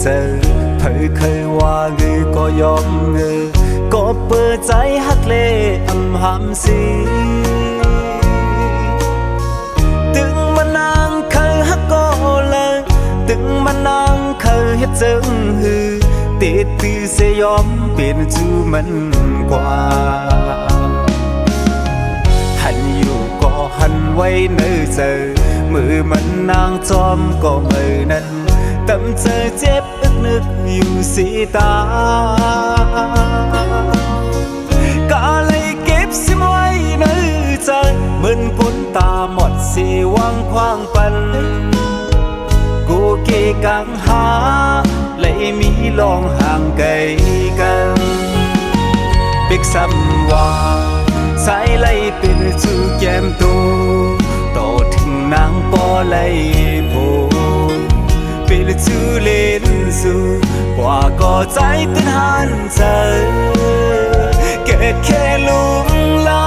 เจอเธอเคยว่าเงือก็ยอมเงือก็เปิดใจฮักเลอำหำสีถึงมันนางเคยฮักก็เลยถึงมันนางเคยเฮ็ดจึงหือติดตือเสยอมเปลี่ยนจูมันกว่าหันอยู่ก็หันไว้เนื้อเจอมือมันนางจอมก็มือนั้นตำเจอเจ็บอึกนึกอยู่สีตาก็เลยเก็บสิไว้ในใจเหมือนคนตาหมดสีวังคว้างปันกูเกกังหาเลยมีลองห่างไกลกันเบกซ้ำว่าสายไล่เป็นจูแก้มตูต่อถึงนางปอไล่โพเป็นจูเล่นสู่กว่าก็ใจตื่นหันใจเกิดแค่ลุงลา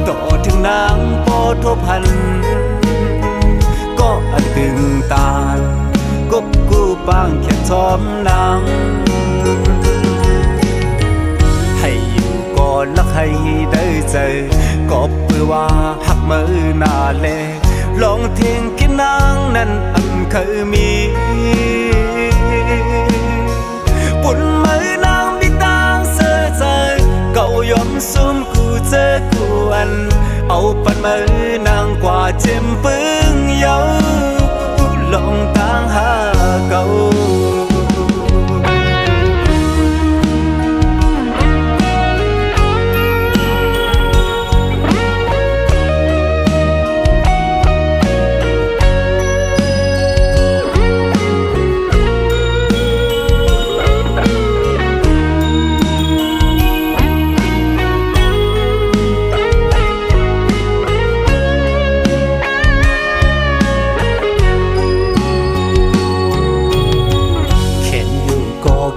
ต่อถึงนางปอทบพันก็อันตึงตากบกูปางแค่ทอมนางให้อยู่ก่อนลักให้ได้ใจก็เพื่อว่าหักมือหน้าเลลองเทียงกินนางนั้นอันเคยมีปุ่นมือนางมีตางเสือใจเก่ายอมซุ่มกูเจอกูอันเอาปันมือนางกว่าเจ็มปึ้งเยาลองตางหาเก่า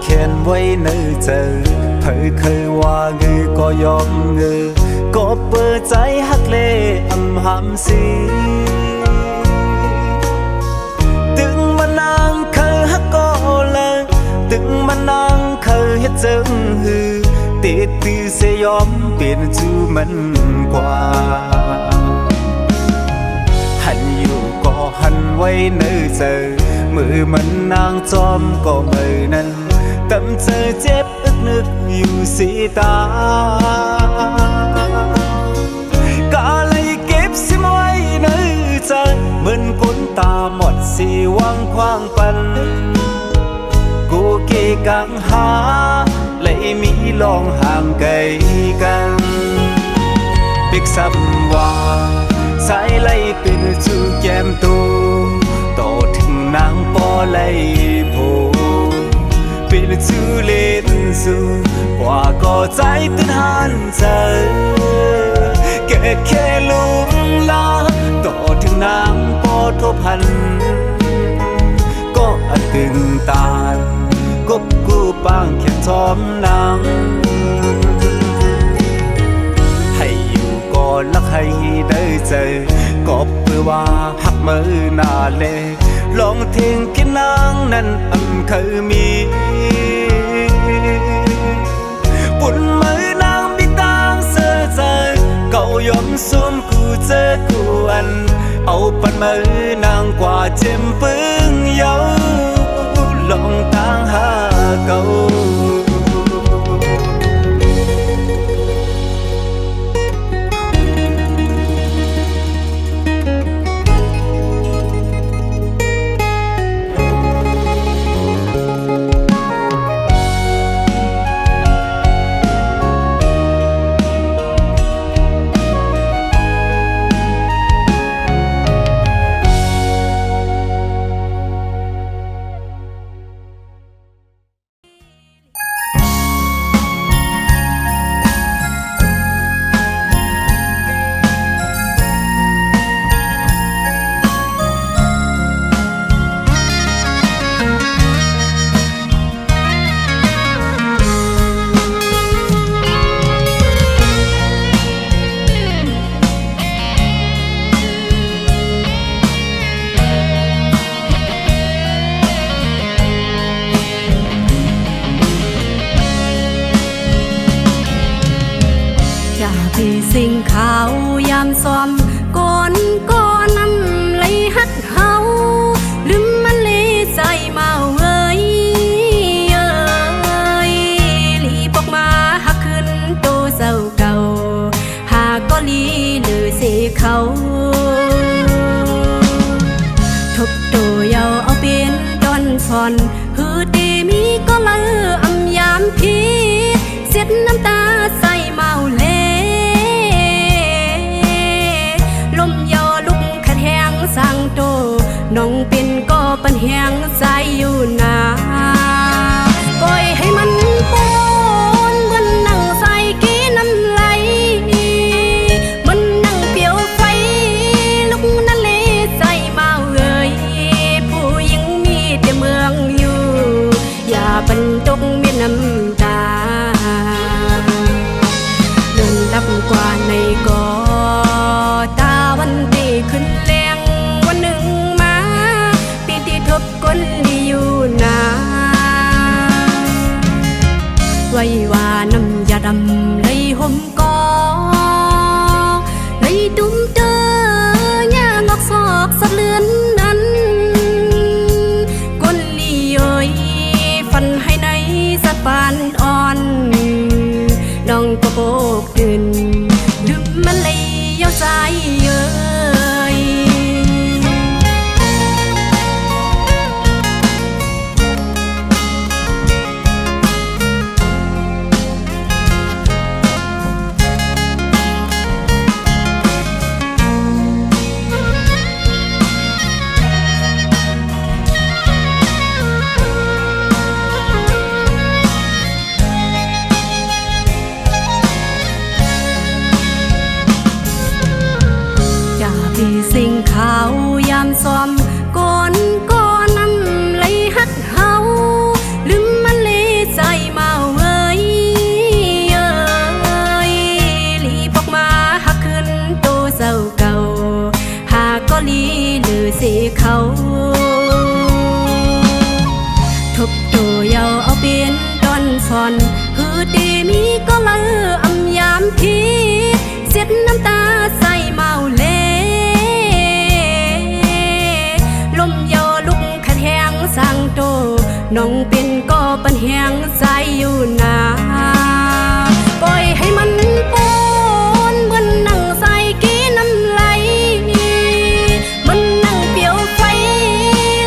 เขียนไว้ในใจเธอเคยว่าเงือก็ยอมเงือก็เปิดใจฮักเลอำหำสีถึงมันนางเคยฮักก็เลยถึงมันนางเคยเฮ็ดจึงหือติดตือเสยอมเปลี่ยนจูมันกว่าหันอยู่ก็หันไว้ในใจมือมันนางจอมก็มือนั้นตำเจอเจ็บอึกนึกอยู่สีตาก็เลยเก็บสิไว้ในใจเหมือนคนตาหมดสีวังคว้างปันกูเกกังหาเลยมีลองห่างไกลกันเบกซ้ำว่าสายไล่เป็นจูแก้มตูต่อถึงนางปอไล่โพเป็นจูเล่นสู่กว่าก็ใจตื่นหันใจเกิดแค่ลุงลาต่อถึงนางปอทบพันก็อันตึงตากบกูปางแค่ทอมนางให้อยู่ก่อนลักให้ได้ใจก็เพื่อว่าหักมือหน้าเลลองเทียงกินนางนั้นอันเคยมีปุ่นมือนางมีตางเสือใจเก่ายอมซุ่มกูเจอกูอันเอาปันมือนางกว่าเจ็มปึ้งเยาลองตางหาเก่า กเม็ดน้ำตาเดินลับกว่าในกอตาวันที่ขึ้นแรงวันหนึ่งมาปีที่ทบก้นที่อยู่นาไว้ว่าน้ำยาดำไหลห่มกอไหลตุ้มเตอย่างอกซอกสะเลือนนั้นก้นลีเอ้ยฟันให้ในสะปานอ่อนน้องก็โบกตื่นลืมมันเลยเย้าใจเอ้ยสิ่งขาวยามซ้อมก่อนก่อนนำไหลหักเฮาลืมมันเลยใจมาเว้ยเอ้ยลีบออกมาหักขึ้นโตเจ้าเก่าหากก็ลีหรือเสียเขาทบตัวเยาเอาเป็นตอนฟอนคือตีมีก็ละอำยามพีเสียดน้ำตาใส่เมาเล่สร้างโตน้องเป็นก็ปัญแหงใจอยู่นาปล่อยให้มันปนเหมือนนั่งใส่กี้น้ำไหลมันนั่งเปลี่ยวไฟ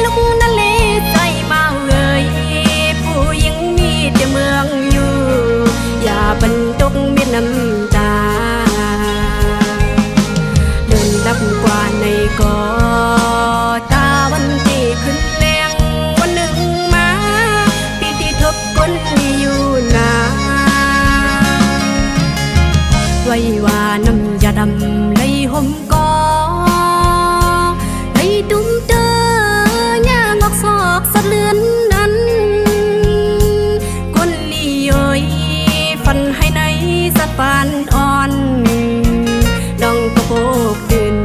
ลุกนั่นเลยใจมาเอ่ยผู้หญิงมีแต่เมืองอยู่อย่าบรรทุกเม็ดน้ำตาเดินลับกว่าในกอตาวันที่ขึ้นไว้ว่าน้ำยาดำไหลห่มกอไหลตุ้มเตอย่างอกซอกสะเลือนนั้นก้นลีเอ้ยฟันให้ในสะปานอ่อนน้องก็โบกตื่น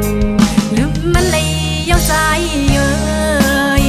ลืมมันเลยเย้าใจเอ้ย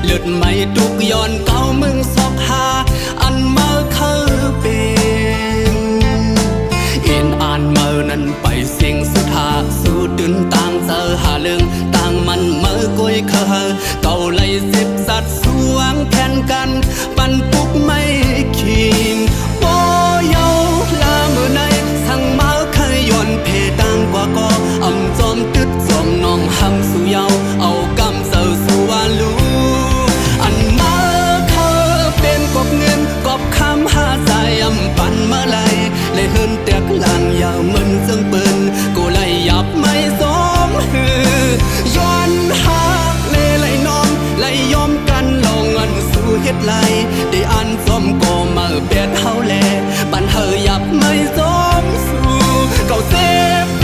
เลือดไม่ทุกย้อนเก่ามึงสอกหาอันมาคือเป็นเห็นอ่านเมื่อนั้นไปเสียงสุดหาสู้ตื่นต่างเจอหาเรื่องต่างมันเมื่อกุยเคยเก่าไล่สิบสัตว์สวงแทนกันปันปุกไม่ขีมโบเยาลาเมื่อในสั่งมาเคยย้อนเพต่างกว่าก็อำจอมตึดจอมน้องหำสู่เยาเอากำเสือสู่วาลูกบเงินกบคำหาใจอำปันเมื่อไรเลยเฮินเตียกหลังอย่ามึนซึ่งปืนกูไล่ยับไม่สมย้อนหักเลยน้องไล่ยอมกันลงเงินสู่เฮ็ดไรได้อันสมก็มาเปียดเฮาแลปันเฮยยับไม่สมสู่เก่าเซฟเพ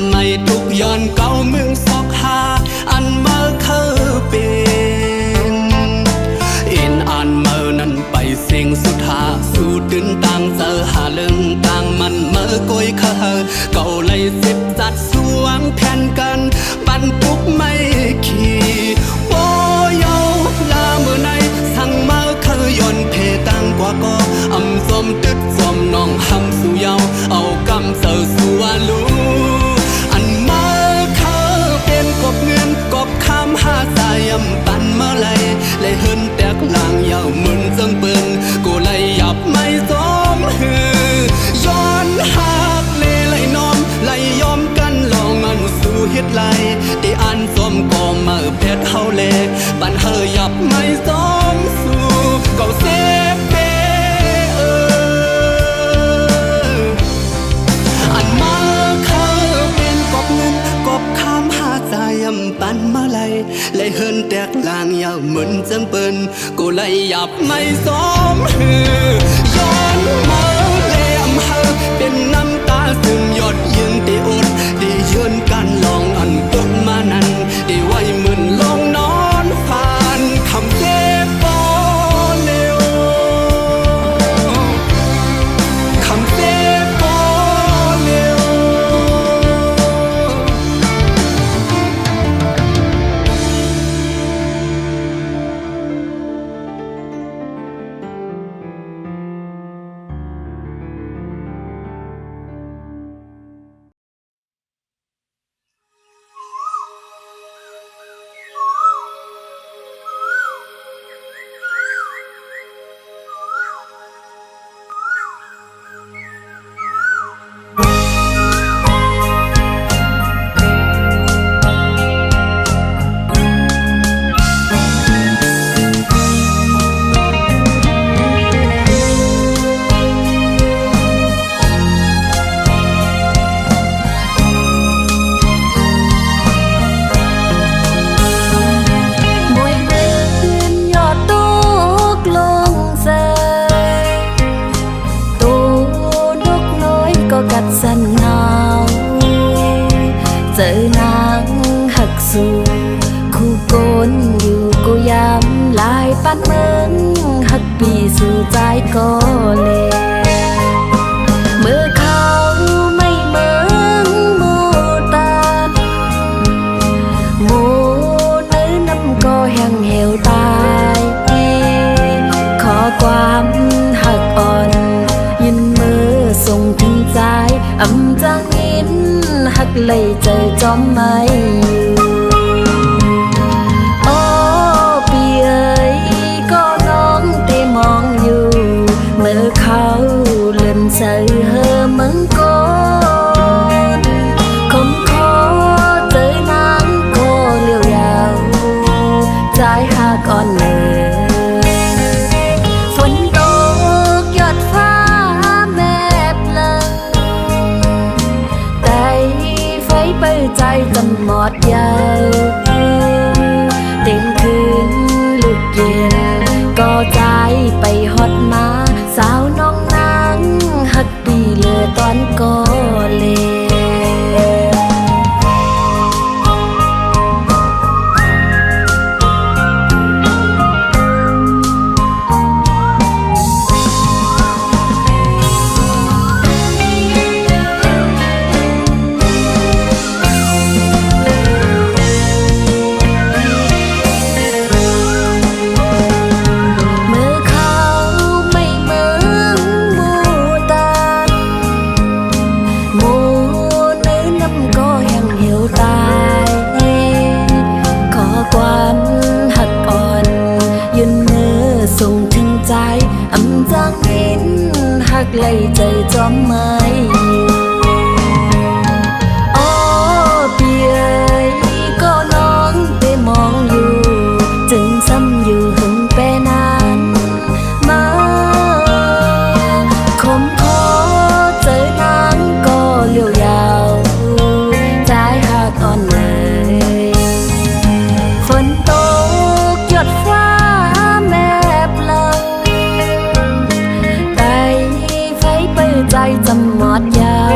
ไม่ทุกย้อนเก่ามึงซอกหาอันมาคือเป็นอินอ่านเมื่อนั้นไปเสียงสุดหาสู่ตื่นต่างเจอหาเรื่องต่างมันเมื่อก้อยเขาเก่าเลยสิบจัดสวงแทนกันบรรทุกไม่ขี่โบเยาลาเมื่อในสั่งมาคือยนเพตังกว่าก็อำสมตึดสมน้องหำสู่เยาเอากำเสือสู่วาลูอันมาเขาเป็นกบเงินกบคำหาสายยำปันเมื่อไรเลยเฮินแตกลางยาวมึนจังเปิ้นกูเลยหยับไม่สมหือย้อนหักเลยน้อมไหลยอมกันลองอันสู่เฮ็ดไหลที่อันสมก็มาเพชรเฮาเลปันเฮยหยับไม่สมสู่เก่าเซฟเบอันมาเขาเป็นกบเงินกบคำหาใจยำปันมาเลยเฮินแตกลางยาวเหมือนจังเปิ้นกูเลยหยับไม่สมหือย้อนมาเลยอำเฮอเป็นน้ำตาซึมหยดยืนตีอดดียืนกันลองอันปดมานั้นดีไว้มึนลองนอนผ่านคำเจ็บปอเร็วคำเจ็บปอเร็วสันหนาวเจอนางหักสู่คู่โกนอยู่กูยามลายปันเมืองหักปีสู่ใจก็เลยเมื่อเขาไม่เมืองโมตานโมเนื้อน้ำก็แห้งเหี่ยวตายขอความหักอ่อนยินมือส่งถึงใจอำจังอินหักเลยเจอจอมไม่อยู่โอ้ปีเอ๋ยก็น้องได้มองอยู่เมื่อเขาเลื่อนใส่เฮอมังกรคมคอเจอนางก็เลี้ยวยาวใจหักอ่อนเลยใจจนหมดยาวเต็มคืนลึกเย็นก็ใจไปฮอดมาสาวน้องนางหักปีเลือตอนก็เลเลยใจจอมไม่อยู่โอ้ปีเอ๋ยก็น้องได้มองอยู่จึงซ้ำอยู่หึงไปนานมาคมคอเจอนางก็เลี้ยวยาวใจหักอ่อนเลยฝนตกหยดฟ้าแม่ปลังใจจำหมดยาว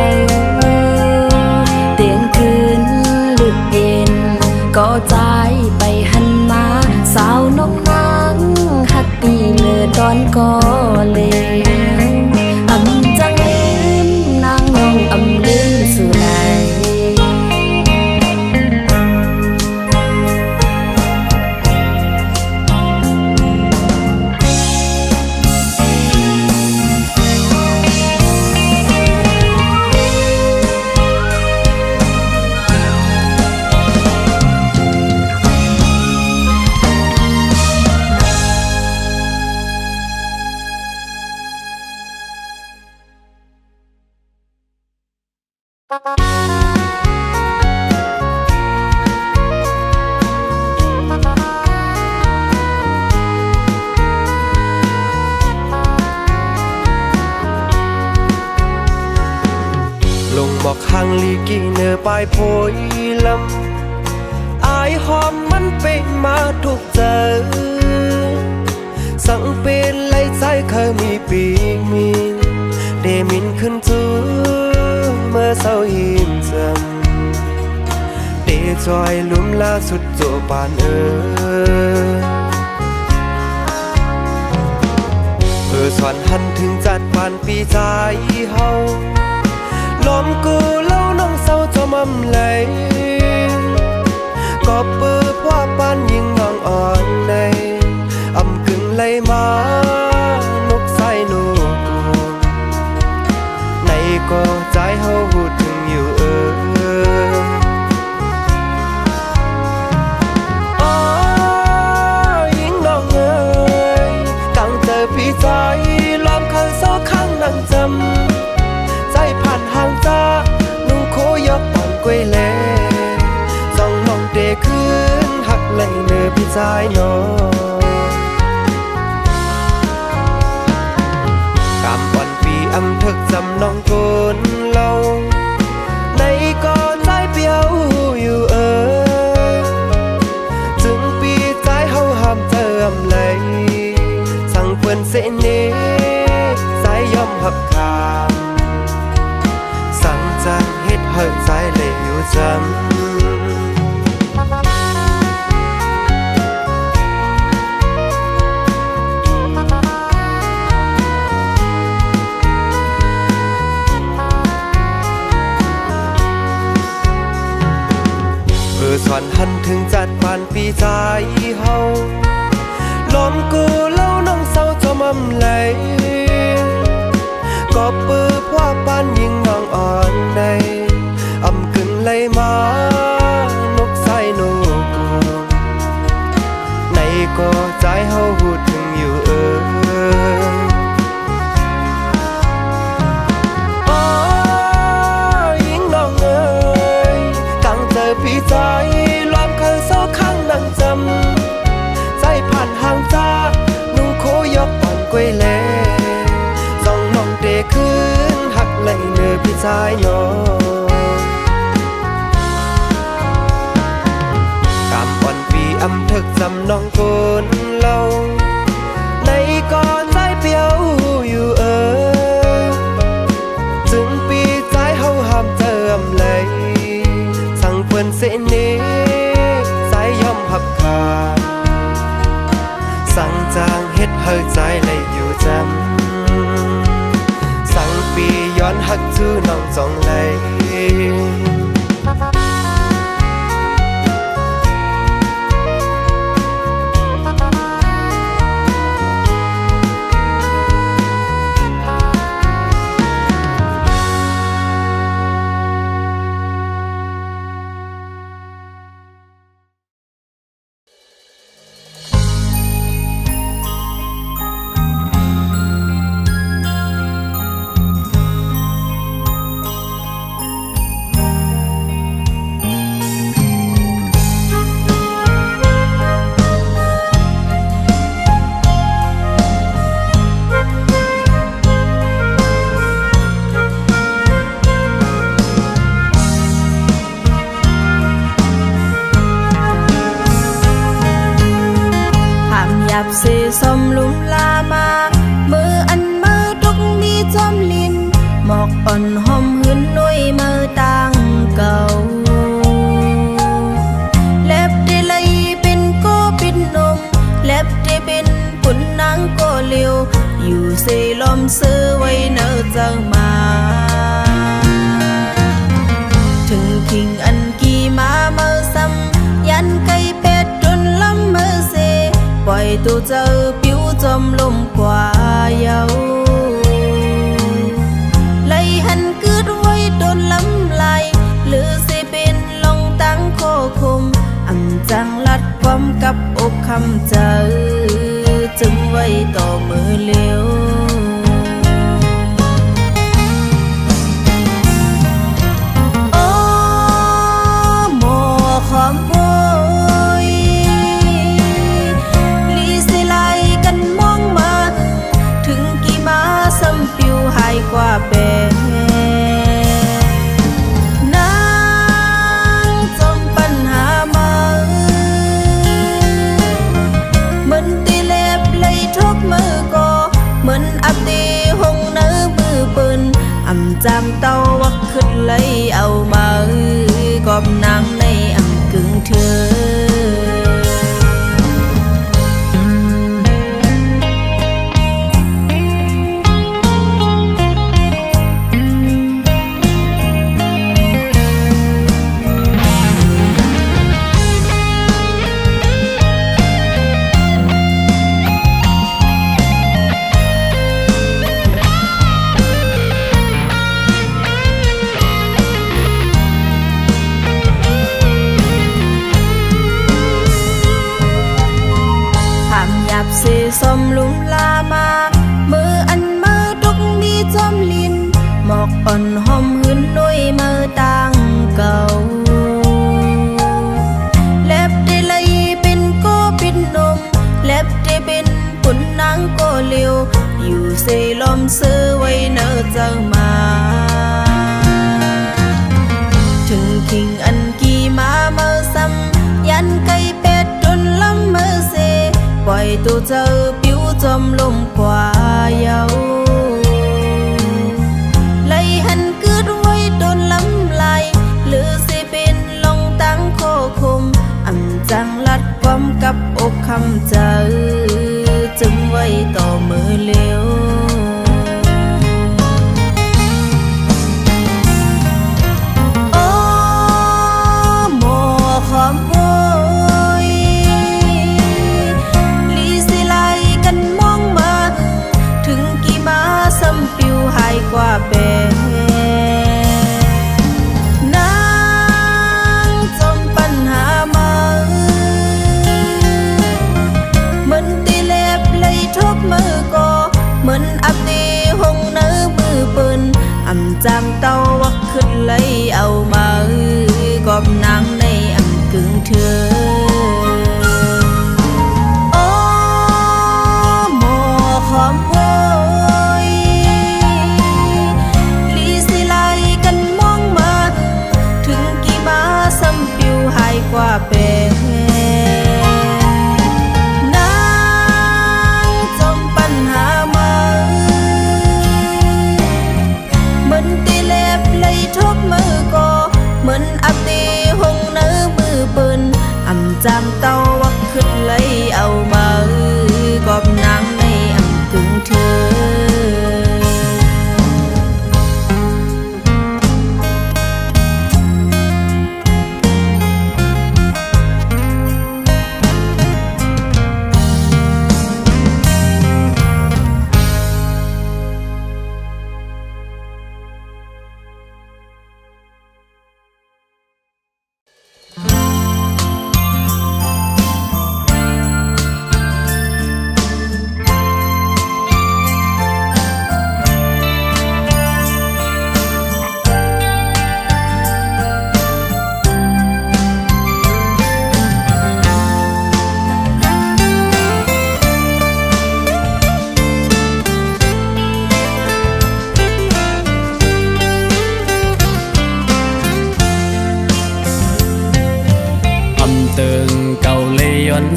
ลงบอกข้างลีกี่เนอปลายโพยลำอายหอมมันเป็นมาทุกเจอสังเป็นไล่ใจเคยมีปีกมีเดมินขึ้นจูเมื่อเศร้าหิมจำเดจอยลุ่มล่าสุดโจปานสอนหันถึงจัดปานปีใจเฮาลมกูเล่าน้องเศร้าจอมอำไหลก็ปื้อพ่อปานยิงน้องอ่อนในอำกึ่งไหลมานกใส่นูกูในก็ใจเฮาหูถึงอยู่ยิงน้องเอ๋ยตั้งเจอพี่ใจล้อมคันโซ่ข้างนั่งจำใจผ่านห่างจากนุ่งโคยกอ่อนกล้วยแลส่องน้องเดขึ้นหักไหลเนื้อพี่ใจน้อกำอ่อนปีอำทึกจำน้องกนเล่าในก็ใจเปียวอยู่จึงปีใจเฮาห้ามเติมไหลสั่งเพื่อนเสน่สายยอมหับคามสั่งจังเฮ็ดเฮิดใจเลยอยู่จำสอนหันถึงจัดปานปีใจเฮาลมกูเล่าน้องเศร้าจอมอำไหลก็ปื้อพ่อปานยิงน้องอ่อนในอำกึ่งไหลมานกใส่นูกูในก็ใจเฮาหูถึงอยู่ยิงน้องเอ๋ยตั้งเจอพี่ใจล้อมคันโซ่ข้างนั่งจำใจผ่านห่างจากนุ่งโคยกอ่อนกล้วยแลส่องน้องเดขึ้นหักไหลเนื้อพี่ใจน้อกำอ่อนปีอำทึกจำน้องกนเล่าในก่อนใจเปียวอยู่จึงปีใจเฮาห้ามเติมไหลสั่งเพื่อนเสน่สายยอมหับคาสั่งจางเฮ็ดเฮิดใจเลยอยู่จำสั่งปีย้อนหักจูน้องจองไหลเสสมลุมลามามืออันมือทุกมีจอมลินหมอกอ่อนหอมหืนนุยมือตั้งเก่าเล็บได้เลยเป็นโกปินนมเล็บได้เป็นปุ่นนางโกเลียวอยู่เสลมซื้อไว้เนอจังมาถึงคิงอันกี่มาเมื่อซ้ำยันไก่เป็ดจนล้ำมือเสปล่อยตัวเจอผิวจมลมกว่าเยาไล่หันกึดไว้โดนลำลายหรือสิเป็นลงตั้งโคคุมอังจังลัดความกับอกคำเจอจึงไว้ต่อมือเลี้ยว แปรนางจมปัญหามาเหมือนตีเล็บเลยทุกมือก็เหมือนอับตีหงเนื้อมือปืนอำจำเต้าวักขึ้นเลยเอามากอบนางในอำกึ่งเธอเสสมลุมลามามืออันมือทุกนี้จอมลินหมอกอ่อนหอมหืนนุยมือต่างเก่าเล็บได้เลยเป็นก็เป็นนมเล็บได้เป็นปุ่นนางก็เลียวอยู่เสลมซื้อไว้เนอเจ้ามาถึงคิงอันกี่มาเมื่อซ้ำยันไก่เป็ดจนล้ำมือเสปล่อยตัวเจอผิวจมลมกว่าเยาไหลหันกึดไว้โดนล้ำลายหรือสิเป็นลงตั้งโคคมอันจังลัดความกับอกคำเจอจึงไว้ต่อมือเลี้ยวโอ้หมอขอมปิวหายกว่าแปรนางจมปัญหามาเหมือนตีเล็บเลยทุกมือก็เหมือนอับตีหงเนื้อมือปืนอำจำเต้าวักขึ้นเลยเอามากอบนางในอำกึ่งเธอโอ้หมอขอมกว่าแปรนางจมปัญหามาเหมือนตีเล็บเลยทุกมือก็เหมือนอับตีหงเนื้อมือปืนอำจำเต้าวักขึ้นเลยเอามากอบนางในอำกึ่งเธอ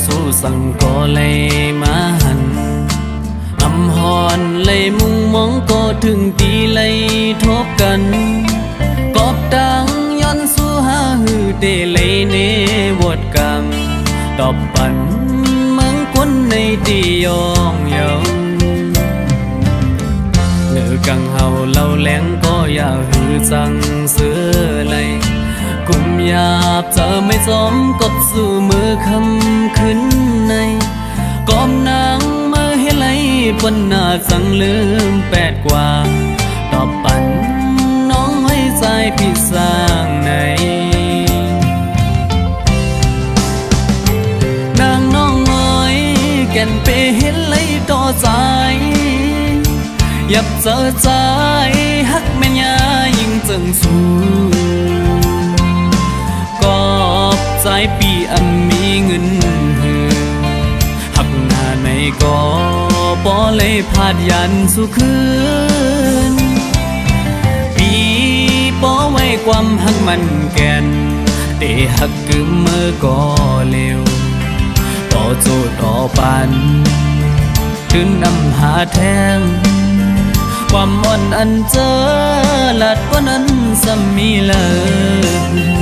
สู้สังก็เลยมาหันอำหอนเลยมุ่งมองก็ถึงตีเลยทบกันกอบดังย้อนสู้หาหือเดเลยเนวดกังตอบปันมังคนในตียองเยาเนื้อกังเฮาเล่าแหลงก็อย่าหือจังเสือเลยกุมหยาบเจอไม่สมกบสู่มือคำขึ้นในกอมนางมาให้ไหลปนหน้าสังลืมแปดกว่าตอบปันน้องไว้ใจพี่สร้างในนางน้องน้อยแก่นเปเห็นไหลต่อใจยับเจอใจฮักแม่ยายิ่งจึงสู้กอบใจปีอันมีเงินหือหักหน้าในก็บ่เลยพาดยันสู่คืน ความหักมันแก่นเตหักกึมเมื่อก็เร็วต่อโจทย์ต่อปันถึงนำหาแทงความอ่อนอันเจอลัดกว่านั้นสมีเลย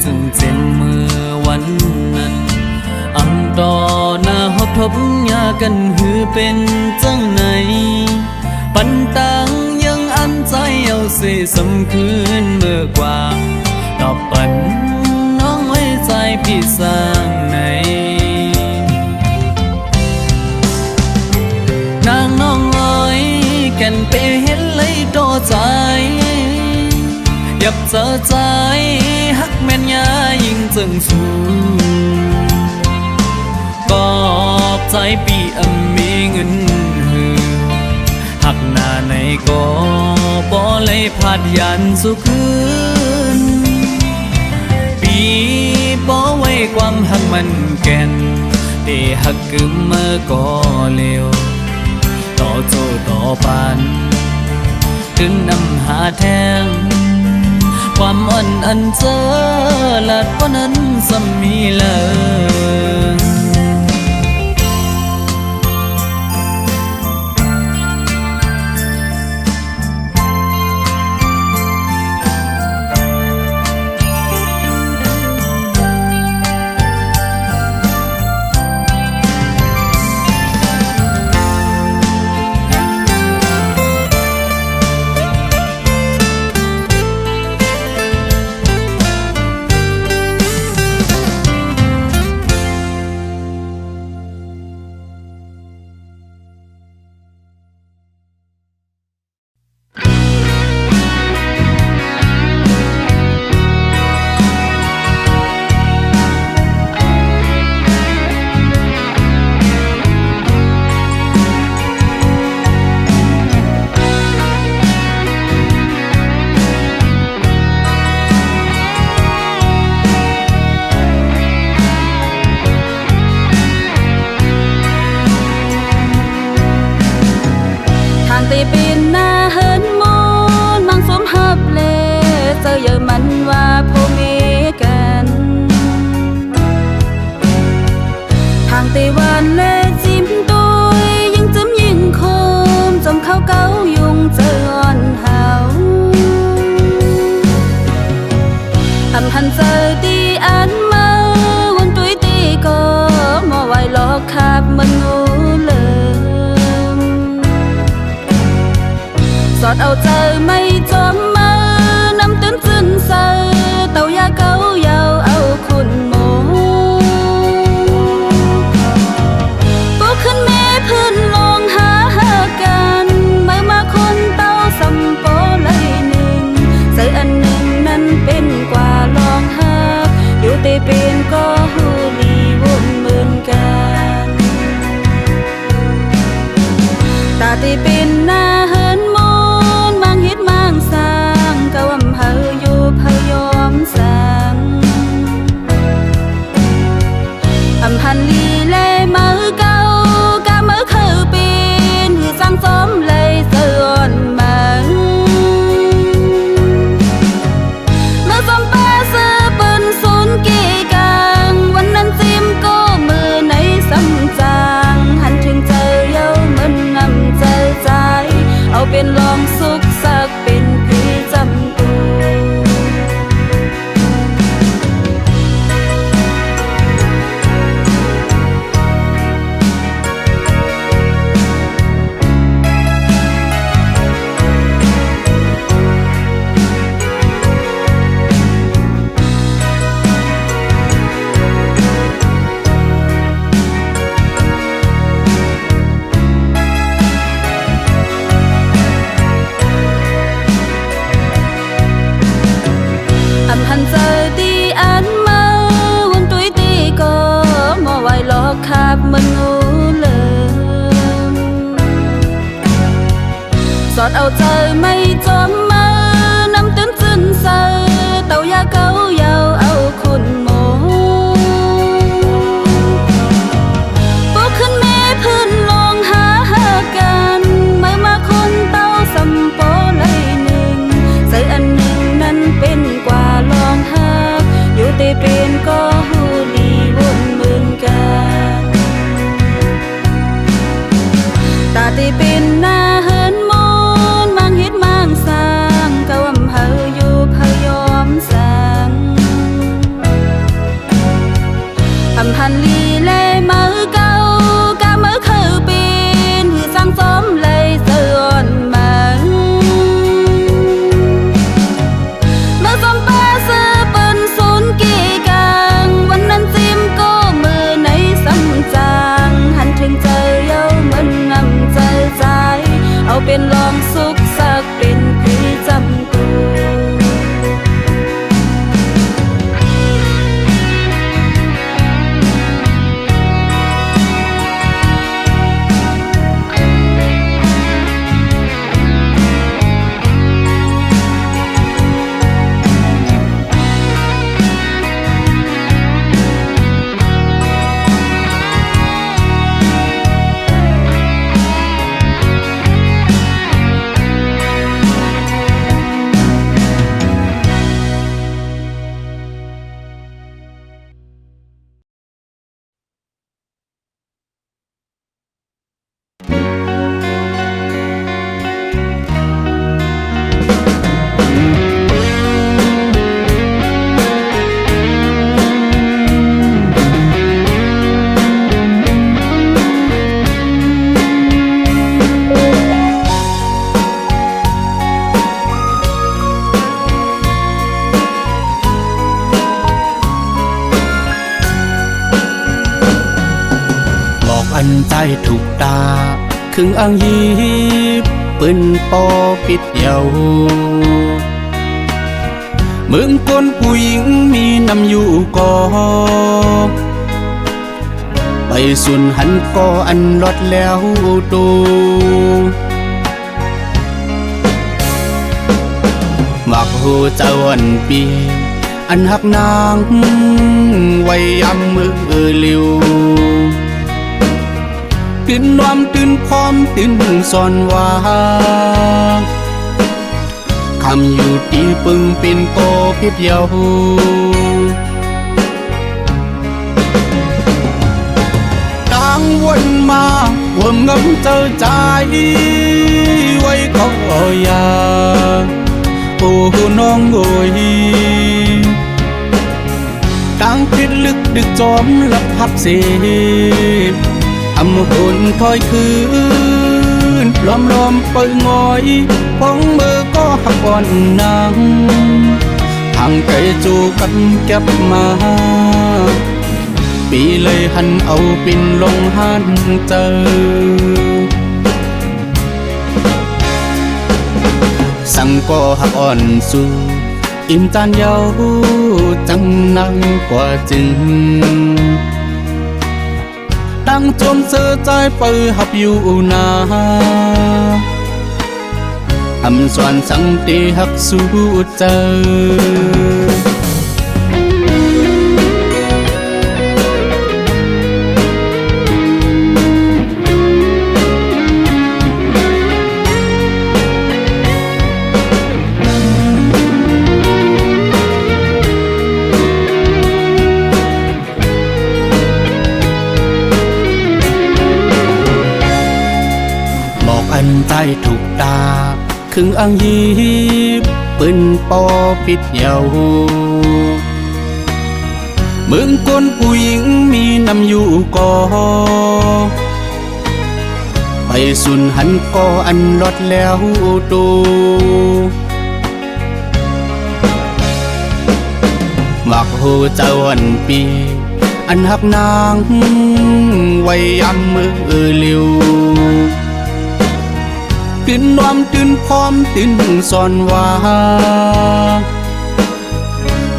จึงเจ็บเมื่อวันนั้นอำต่อหน้าหอบทบยากันหือเป็นจังไหนปันตังยังอันใจเอาเสียสำคืนเมื่อกว่าตอบปันน้องไว้ใจพี่สร้างไหนนางน้องเอ๋ยแก่นไปเห็นเลยต่อใจยับเจอใจฮักแม่นยายิ่งจึงสูกอบใจปีมีเงินหือหักหน้าในก็บ่เลยพาดยันสุคืนปีบ่ไว้ความหักมันแก่นเตหักกึมเมื่อก็เร็วต่อโจต่อปันถึงนำหาแทงความอ่อนอันเจอลัดกว่านั้นสมีเลยเป็นหน้าเฮินมนมังสมหับเลเจอเยอะมันว่าพ่อเมกันทางเตวันและจิ้มตุยยิ่งจิ้มยิ่งคมจมเข้าเก้ายุงเจออ่อนเฮาอำหันเจอตีอันมาวนตุยตีก็มอไว้ลอกขับมันงูสอดเอาเจอไม่จอมมือนำตื้นจืนเซอเต่ายาเก้ายาวเอาคุณโมปุ๊กขึ้นแม่พื้นลงหากันเมื่อมาคนเต้าสัมโปเลยหนึ่งใส่อันหนึ่งนั้นเป็นกว่าลองหักอยู่เตเป็นก็หูลีวนเหมือนกันตาเตเป็นหน้าเฮินอำพันลีเล่มือเก่ากะมือคือปีนหือสร้างสมเลยเสื่อมมาเมื่อสมป้าซื้อปืนศูนย์กี่กังวันนั้นจิ้มก็มือในซ้ำจางหันถึงเจอเย้ามันนำเจอจาง ำพันลีเล่มือเก่ากะมือคือปีนหือสร้างสมเลยเสื่อมมันเมื่อสมป้าซื้อปืนศูนย์กี่กังวันนั้นซิมก็มือในซ้ำจางหันถึงใจเย้าเหมือนงำใจใจเอาเป็นลองสุขสักเป็นพี่จำตัวอันใจถูกตาครึ่งอ่างยีบปืนปอปิดเยาเมืองคนผู้หญิงมีนำอยู่ก่อไปสุนหันก่ออันลดแล้วตูมักหูเจ้าอันปีอันหักนางไว้ยำมือเลิวตื่นนวมตื่นพร้อมตื่นสอนว่าคำอยู่ที่ปึงเป็นโกพิษเยาต่างวนมาวนงำเจอใจไว้ก็อยาโอ้น้องโอยต่างพิษลึกดึกจอมลับพับเสอำหุ่นถอยคืนล้อมเปิดงอยพองมือก็หักอ่อนนางทางไกลจูกันเก็บมาปีเลยหันเอาปินลงหันเจอสั่งก็หักอ่อนสู่อิ่มจานเยาจังนั่งกว่าจึงตั้งจมเสือใจเปิดหับอยู่นาทำส่วนสังตีหักสู้เจออันใจถูกตาครึ่งอ่างยีบปืนปอปิดเยาเมืองคนผู้หญิงมีนำอยู่ก่อไปสุนหันก่ออันลดแล้วตูมักหูเจ้าอันปีอันหักนางไว้ยำมือเลิวตื่นนวมตื่นพร้อมตื่นสอนว่า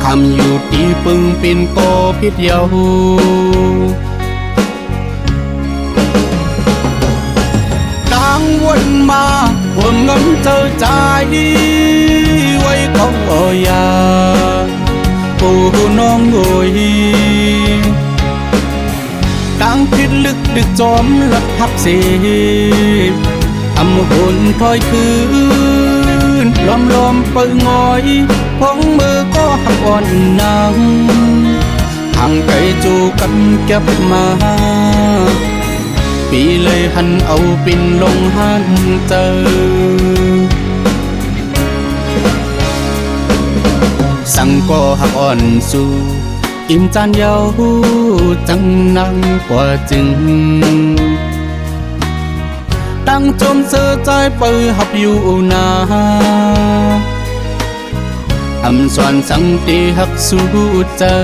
คำอยู่ที่ปึงเป็นโกพิษเยาต่างวนมาวนงำเจอใจไว้ก็อยาโอ้น้องโอยต่างพิษลึกดึกจอมลับพับเสอำหุ่นถอยคืนล้อมเปิดงอยพองมือก็หักอ่อนนางทางไกลจูกันเก็บมาปีเลยหันเอาปินลงหันเจอสั่งก็หักอ่อนสู่ อิ่มจานเยาจังนังกว่าจึงตั้งจมเสื้อใจเปิดหับอยู่นาทำส่วนสังตีหักสู้เจอ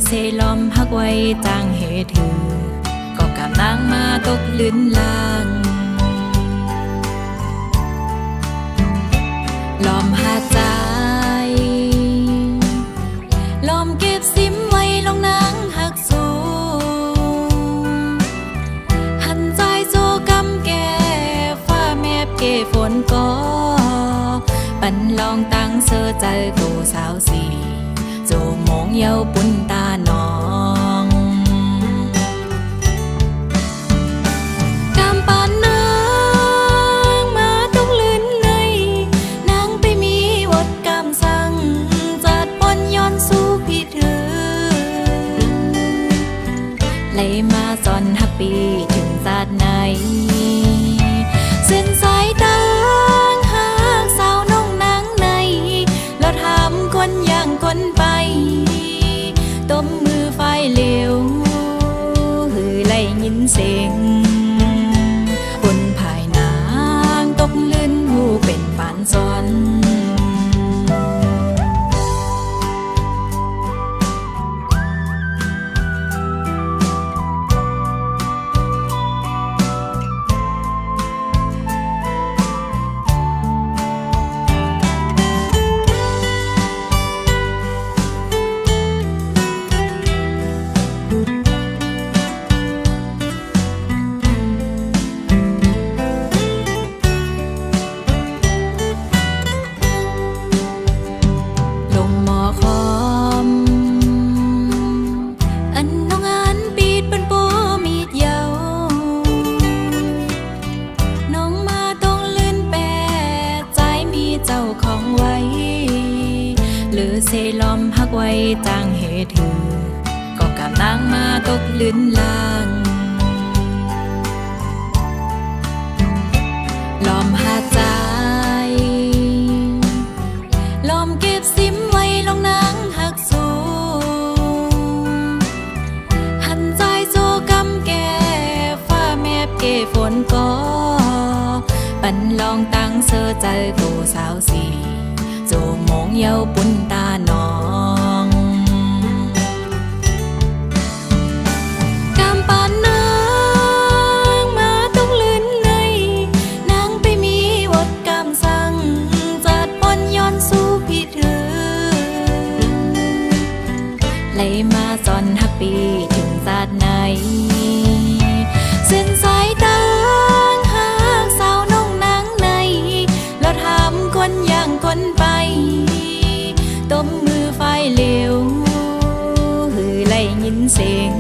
เซลอมฮักไว้จางเหตุก็กำลังมาตกลื่นลางลอมหาใจลอมเก็บซิมไว้ลงนางหักสูหันใจโจกำแก่ฟ้าแมบเกฝนก็ปันลองตั้งเสื้อใจกูสาวสีโจมองเยาปุ่นตาน้องกำปานนางมาต้องลื่นในนางไปมีวดกำสั่งจัดปนย้อนสู้พี่เธอเลยมาสอนฮักปีถึงจัดไหนเส้นสายตางหากสาวน้องนางในแล้วถามคนอย่างคนไปต้มมือไฟเหลวหือไล่ยินเสียงบนภายนางตกลื่นหูเป็นปานซ้อนเซลอมฮักไว้จางเหตุก็กำลังมาตกลื่นลางลอมหาใจลอมเก็บซิมไว้ลงนางหักสูหันใจโจกำแก่ฟ้าแมบเกฝนก็ปันลองตั้งเสื้อใจกูสาวสีโจมองเยาปุ่นตาน้องกำปานนางมาต้องลื่นในนางไปมีวดกำสั่งจัดปนย้อนสู้พี่เธอเลยมาสอนฮักปีถึงจัดไหนเส้นสายตางหากสาวน้องนางในแล้วถามคนอย่างคนไปต้มมือไฟเหลวหือไล่ยินเสียง